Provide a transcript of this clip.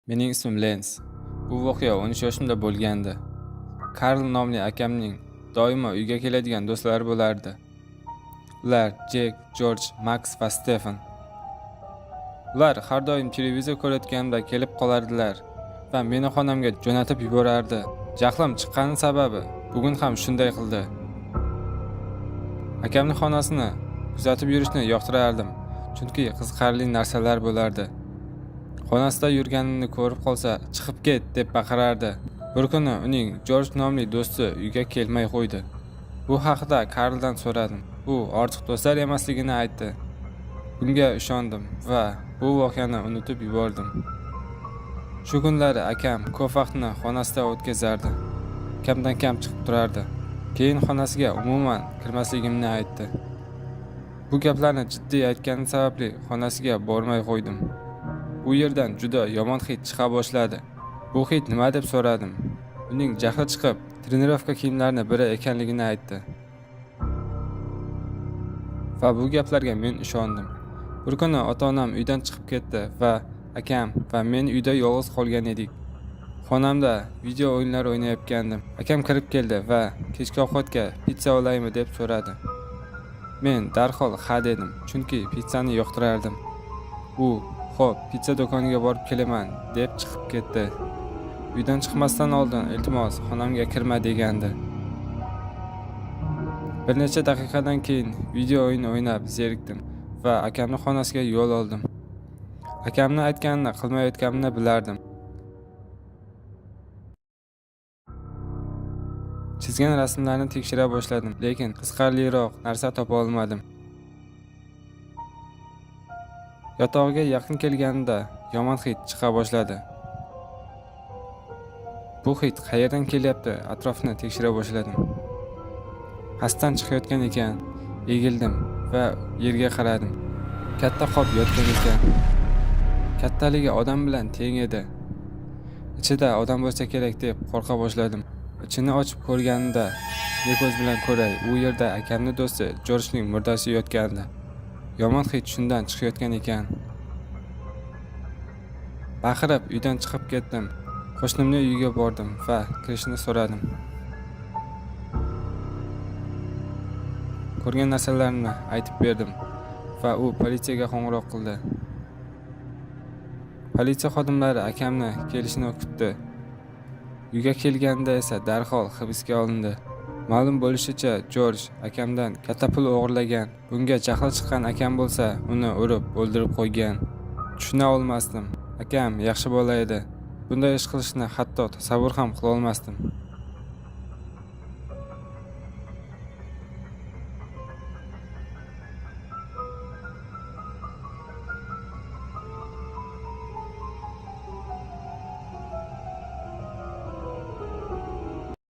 Mening ismim Lens. Bu voqea 13 yoshimda bo'lgandi. Karl nomli akamning doimo uyga keladigan do'stlari bo'lardi. Ular Jack, George, Max va Stefan. Ular har doim televizor ko'rayotganimda kelib qolardilar va meni xonamga jo'natib yuborardi. Jahlim chiqqani sababi bugun ham shunday qildi. Akamning xonasini kuzatib yurishni yoqtirardim, chunki qiziqarli narsalar bo'lardi. Xonasida yurganimni ko'rib qolsa, chiqib ket deb baqirardi. Bir kuni uning George nomli do'sti uyga kelmay qo'ydi. Bu haqida Karldan so'radim. U ortiq do'stlar emasligini aytdi. Bunga ishondim va bu voqeani unutib yubordim. Shu kunlari akam ko'p vaqtni xonasida o'tkazardi. Kamdan kam chiqib turardi. Keyin xonasiga umuman kirmasligimni aytdi. Bu gaplarni jiddiy aytgani sababli xonasiga bormay qo'ydim. U yerdan juda yomon hid chiqa boshladi. Bu hid nima deb so'radim. Uning jahli chiqib, trenirovka kiyimlarining biri ekanligini aytdi. Va bu gaplarga men ishondim. Bir kuni ota-onam uydan chiqib ketdi va akam va men uyda yolg'iz qolgan edik. Xonamda video o'yinlar o'ynayotgandim. Akam kirib keldi va kechki ovqatga pizza olaymi deb so'radi. Men darhol ha dedim, chunki pizzani yoqtirardim. U "Xo'p, pizza do'koniga borib kelaman" deb chiqib ketdi. Uydan chiqmasdan oldin iltimos xonamga kirma degandi. Bir necha daqiqadan keyin video o'yin o'ynab zerikdim va akamning xonasiga yo'l oldim. Akamni aytganini qilmayotganimni bilardim. Chizgan rasmlarni tekshira boshladim, lekin qiziqarliroq narsa topa olmadim. Yotog'iga yaqin kelganida yomon hid chiqa boshladi. Bu hid qayerdan kelyapti? Atrofni tekshira boshladim. Pastdan chiqayotgan ekan. Egildim va yerga qaradim. Katta qop yotgan ekan. Kattaligi odam bilan teng edi. Ichida odam bo'lsa kerak deb qo'rqa boshladim. Ichini ochib ko'rganimda ne ko'z bilan ko'ray, u yerda akamning do'sti Georgening murdasi yotgandi. Yomon hid shundan chiqayotgan ekan. Baqirib uydan chiqib ketdim. Qo'shnimning uyiga bordim va kirishni so'radim. Ko'rgan narsalarimni aytib berdim va u politsiyaga qo'ng'iroq qildi. Politsiya xodimlari akamni kelishini kutdi. Uyga kelganda esa darhol hibsga olindi. Ma'lum bo'lishicha, George akamdan katta pul o'g'irlagan. Bunga jahli chiqqan akam bo'lsa, uni urib o'ldirib qo'ygan. Tushuna olmasdim. Akam yaxshi bola edi. Bunday ish qilishni hatto tasavvur ham qila olmasdim.